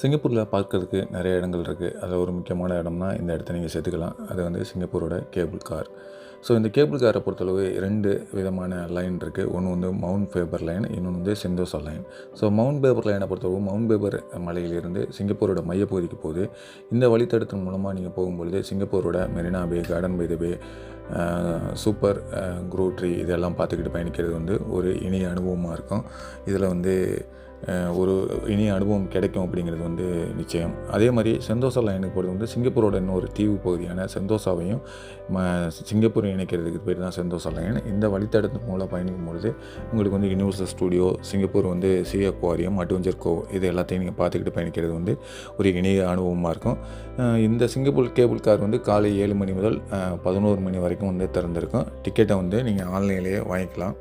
சிங்கப்பூரில் பார்க்கறதுக்கு நிறைய இடங்கள் இருக்குது. அதில் ஒரு முக்கியமான இடம்னா இந்த இடத்த நீங்கள் சேர்த்துக்கலாம். அது வந்து சிங்கப்பூரோட கேபிள் கார். ஸோ இந்த கேபிள் காரை பொறுத்தளவு 2 விதமான லைன் இருக்குது. ஒன்று வந்து மவுண்ட் ஃபேபர் லைன், இன்னொன்று வந்து செந்தோசா லைன். ஸோ மவுண்ட் ஃபேபர் லைனை பொறுத்தளவு மவுண்ட் ஃபேபர் மலையிலிருந்து சிங்கப்பூரோட மையப்பகுதிக்கு போகுது. இந்த வழித்தடத்தின் மூலமாக நீங்கள் போகும்பொழுது சிங்கப்பூரோட Marina Bay, Garden by the Bay, super grove tree இதெல்லாம் பார்த்துக்கிட்டு பயணிக்கிறது வந்து ஒரு இனிய அனுபவமாக இருக்கும். இதில் வந்து ஒரு இனிய அனுபவம் கிடைக்கும் அப்படிங்கிறது வந்து நிச்சயம். அதே மாதிரி செந்தோசா லைனுக்கு போகிறது வந்து சிங்கப்பூரோட இன்னொரு தீவு பகுதியான செந்தோசாவையும் சிங்கப்பூரை இணைக்கிறதுக்கு பேர் தான் செந்தோசா லைன். இந்த வழித்தடத்தின் மூலம் பயணிக்கும் பொழுது உங்களுக்கு வந்து யுனிவர்சல் ஸ்டூடியோ, சிங்கப்பூர் வந்து சி அக்வாரியம், அட்வென்ச்சர் கோவ் இது எல்லாத்தையும் நீங்கள் பார்த்துக்கிட்டு பயணிக்கிறது வந்து ஒரு இனிய அனுபவமாக இருக்கும். இந்த சிங்கப்பூர் கேபிள் கார் வந்து காலை 7 மணி முதல் 11 மணி வரைக்கும் வந்து திறந்திருக்கும். டிக்கெட்டை வந்து நீங்கள் ஆன்லைன்லேயே வாங்கிக்கலாம்.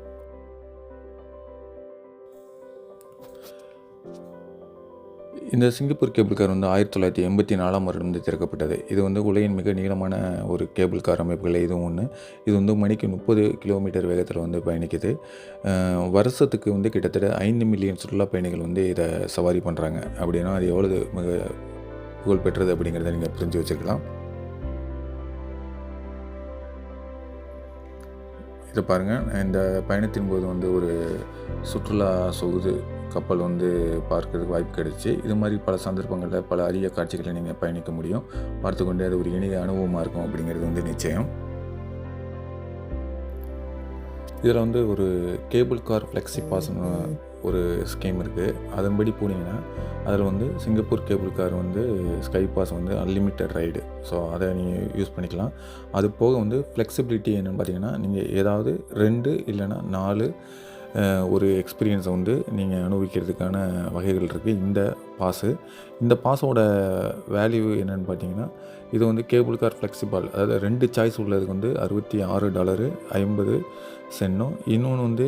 இந்த சிங்கப்பூர் கேபிள் கார் வந்து 1984ஆம் வருடம் வந்து திறக்கப்பட்டது. இது வந்து உலகின் மிக நீளமான ஒரு கேபிள் கார் அமைப்புகளில் இதுவும் ஒன்று. இது வந்து மணிக்கு 30 கிலோமீட்டர் வேகத்தில் வந்து பயணிக்குது. வருஷத்துக்கு வந்து கிட்டத்தட்ட 5 மில்லியன் சுற்றுலா பயணிகள் வந்து இதை சவாரி பண்ணுறாங்க. அப்படின்னா அது எவ்வளவு மிக புகழ் பெற்றது அப்படிங்கிறத நீங்கள் புரிஞ்சு வச்சுக்கலாம். இதை பாருங்கள், இந்த பயணத்தின் போது வந்து ஒரு சுற்றுலா சொகுது கப்பல் வந்து பார்க்கறதுக்கு வாய்ப்பு கிடைச்சி, இது மாதிரி பல சந்தர்ப்பங்களில் பல அரிய காட்சிகளை நீங்கள் பயணிக்க முடியும். பார்த்துக்கொண்டே அது ஒரு இனிய அனுபவமாக இருக்கும் அப்படிங்கிறது வந்து நிச்சயம். இதில் வந்து ஒரு கேபிள் கார் ஃப்ளெக்ஸி பாஸ்னு ஒரு ஸ்கீம் இருக்குது. அதன்படி போனீங்கன்னா அதில் வந்து சிங்கப்பூர் கேபிள் கார் வந்து ஸ்கை பாஸ் வந்து அன்லிமிட்டட் ரைடு. ஸோ அதை நீங்கள் யூஸ் பண்ணிக்கலாம். அது போக வந்து ஃப்ளெக்சிபிலிட்டி என்னென்னு பார்த்தீங்கன்னா, நீங்கள் ஏதாவது 2 இல்லைன்னா 4 ஒரு எக்ஸ்பீரியன்ஸை வந்து நீங்கள் அனுபவிக்கிறதுக்கான வகைகள் இருக்குது இந்த பாஸோட வேல்யூ என்னென்னு பார்த்தீங்கன்னா, இது வந்து கேபிள் கார் ஃப்ளெக்சிபிள், அதாவது 2 சாய்ஸ் உள்ளதுக்கு வந்து $66.50. இன்னொன்று வந்து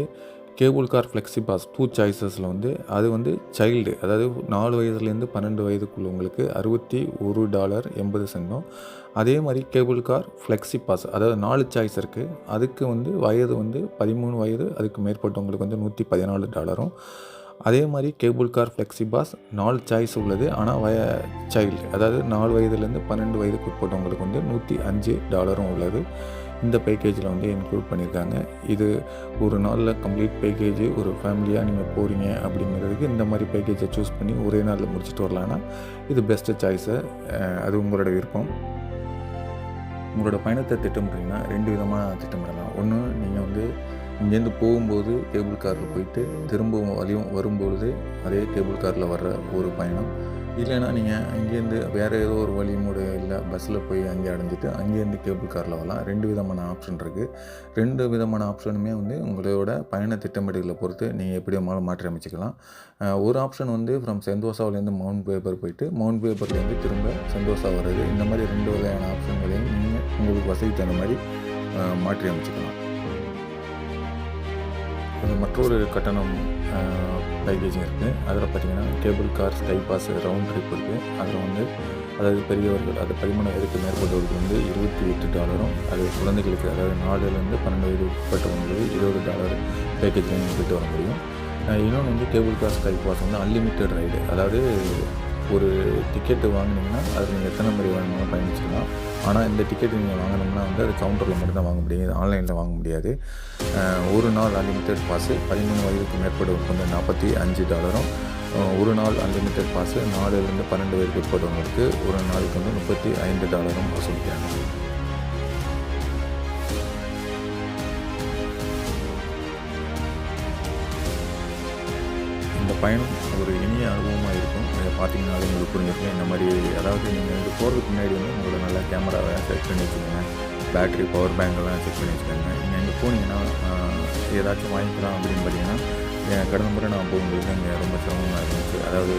கேபிள் கார் ஃப்ளெக்ஸி பாஸ் 2 சாய்ஸஸில் வந்து அது வந்து சைல்டு, அதாவது 4 வயதுலேருந்து 12 வயதுக்குள்ளவங்களுக்கு $61.80. அதே மாதிரி கேபிள் கார் ஃப்ளெக்ஸி பாஸ், அதாவது 4 சாய்ஸ் இருக்குது. அதுக்கு வந்து வயது வந்து 13 வயது அதுக்கு மேற்பட்டவங்களுக்கு வந்து $114. அதே மாதிரி cable car flexi pass 4 choice உள்ளது, ஆனால் சைல்டு, அதாவது 4 வயதுலேருந்து 12 வயதுக்கு உட்பட்டவங்களுக்கு வந்து $105 உள்ளது. இந்த பேக்கேஜில் வந்து இன்க்ளூட் பண்ணியிருக்காங்க. இது ஒரு நாளில் கம்ப்ளீட் பேக்கேஜ். ஒரு ஃபேமிலியாக நீங்கள் போகிறீங்க அப்படிங்கிறதுக்கு இந்த மாதிரி பேக்கேஜை சூஸ் பண்ணி ஒரே நாளில் முடிச்சுட்டு வரலான்னா இது பெஸ்ட்டு சாய்ஸு. அது உங்களோட விருப்பம். உங்களோட பயணத்தை திட்டமிட்றீங்கன்னா 2 விதமாக திட்டமிடலாம். ஒன்று, நீங்கள் வந்து இங்கேருந்து போகும்போது கேபிள் காரில் போயிட்டு திரும்பவும் வரும்பொழுது அதே கேபிள் காரில் வர்ற ஒரு பயணம். இல்லைன்னா நீங்கள் அங்கேருந்து வேறு ஏதோ ஒரு வழிமுறை இல்லை பஸ்ஸில் போய் அங்கே அடைஞ்சிட்டு அங்கேருந்து கேபிள் காரில் வரலாம். 2 விதமான ஆப்ஷன் இருக்குது. 2 விதமான ஆப்ஷனுமே வந்து உங்களோட பயண திட்டமிடலை பொறுத்து நீங்கள் எப்படி மாற்றி அமைச்சிக்கலாம். ஒரு ஆப்ஷன் வந்து ஃப்ரம் செந்தோசாவிலேருந்து மவுண்ட் ஃபேபர் போயிட்டு மவுண்ட் ஃபேபர்லேருந்து திரும்ப செந்தோசா வர்றது. இந்த மாதிரி 2 வகையான ஆப்ஷன்களையும் நீங்கள் உங்களுக்கு வசதிக்கு தகுந்த மாதிரி மாற்றி அமைச்சிக்கலாம். மற்றொரு கட்டணம் பேக்கேஜிங் இருக்குது. அதில் பார்த்திங்கன்னா cable car sky pass round trip இருக்குது. அதில் வந்து அதாவது பெரியவர்கள், அது 13 வயதுக்கு மேற்பட்டவர்களுக்கு வந்து $28. அது குழந்தைகளுக்கு, அதாவது 4லேருந்து 12 வயது உட்பட்டவங்களுக்கு $20 பேக்கேஜில் போயிட்டு வர முடியும். இன்னொன்று வந்து கேபிள் கார் ஸ்கை பாஸ் வந்து அன்லிமிட்டட் ரைடு, அதாவது ஒரு டிக்கெட்டு வாங்கினீங்கன்னா அதில் நீங்கள் எத்தனை முறை வேணுமாலும் பயணிச்சிக்கலாம். ஆனால் இந்த டிக்கெட்டு நீங்கள் வாங்கினோம்னா வந்து அது கவுண்டரில் மட்டும்தான் வாங்க முடியும், இது ஆன்லைனில் வாங்க முடியாது. ஒரு நாள் அன்லிமிட்டட் பாஸு 13 வயதுக்கு மேற்பட்டவருக்கு வந்து $45. ஒரு நாள் அன்லிமிட்டட் பாஸு 4லேருந்து 12 வயதுக்கு உட்பட்டவங்களுக்கு ஒரு நாளுக்கு வந்து $35 வசூலிக்கிறாங்க. இந்த பயணம் ஒரு இனிய அனுபவமாக இருக்கும். இதை பார்த்தீங்கன்னாலே உங்களுக்கு புரிஞ்சிருக்கும். இந்த மாதிரி அதாவது நீங்கள் இங்கே போகிறதுக்கு முன்னாடி வந்து உங்களோட நல்ல கேமராவை செட் பண்ணி வச்சுக்கோங்க, பேட்ரி, பவர் பேங்கெல்லாம் செட் பண்ணி வச்சுக்கோங்க. நீங்கள் இங்கே போனீங்கன்னா ஏதாச்சும் வாங்கிக்கலாம் அப்படின்னு பார்த்தீங்கன்னா, கடந்த முறை நான் போகும்போது இங்கே ரொம்ப சிரமமாக இருந்துச்சு. அதாவது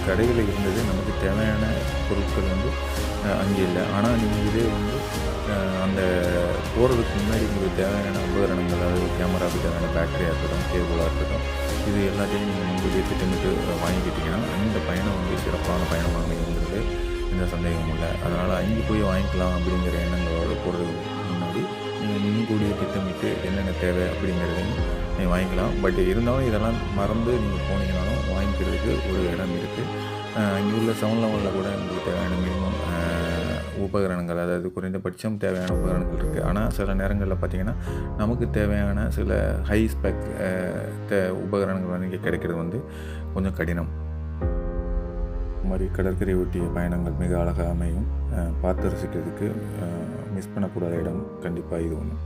கடையில் இருந்தது, நமக்கு தேவையான பொருட்கள் வந்து அங்கே இல்லை. ஆனால் நீங்கள் இதே வந்து அந்த போகிறதுக்கு முன்னாடி உங்களுக்கு தேவையான உபகரணங்கள், அதாவது கேமராவுக்கு தேவையான பேட்டரியாக இருக்கட்டும், கேபிளாக இருக்கட்டும், இது எல்லாத்தையும் நீங்கள் முன்கூட்டியே திட்டமிட்டு வாங்கிக்கிட்டிங்கன்னா இந்த பயணம் வந்து சிறப்பான பயணமாக இருந்தது, எந்த சந்தேகமும் இல்லை. அதனால் அங்கே போய் வாங்கிக்கலாம் அப்படிங்கிற எண்ணங்களோடு போகிறதுக்கு முன்னாடி நீங்கள் முன்கூட்டியே திட்டமிட்டு என்னென்ன தேவை அப்படிங்கிறதையும் நீங்கள் வாங்கிக்கலாம். பட் இருந்தாலும் இதெல்லாம் மறந்து நீங்கள் போனீங்கன்னாலும் வாங்கிக்கிறதுக்கு ஒரு இடம் இருக்குது. இங்கே உள்ள 7-Elevenல கூட உங்களுக்கு தேவையான மினிமம் உபகரணங்கள், அதாவது குறைந்தபட்சம் தேவையான உபகரணங்கள் இருக்குது. ஆனால் சில நேரங்களில் பார்த்திங்கன்னா நமக்கு தேவையான சில ஹை ஸ்பெக் உபகரணங்கள் வந்து இங்கே கிடைக்கிறது வந்து கொஞ்சம் கடினம். இந்த மாதிரி கடற்கரை ஒட்டிய பயணங்கள் மிக அழகாக அமையும். பார்த்து ரசிக்கிறதுக்கு மிஸ் பண்ணக்கூடாத இடம் கண்டிப்பாக இது ஒன்று.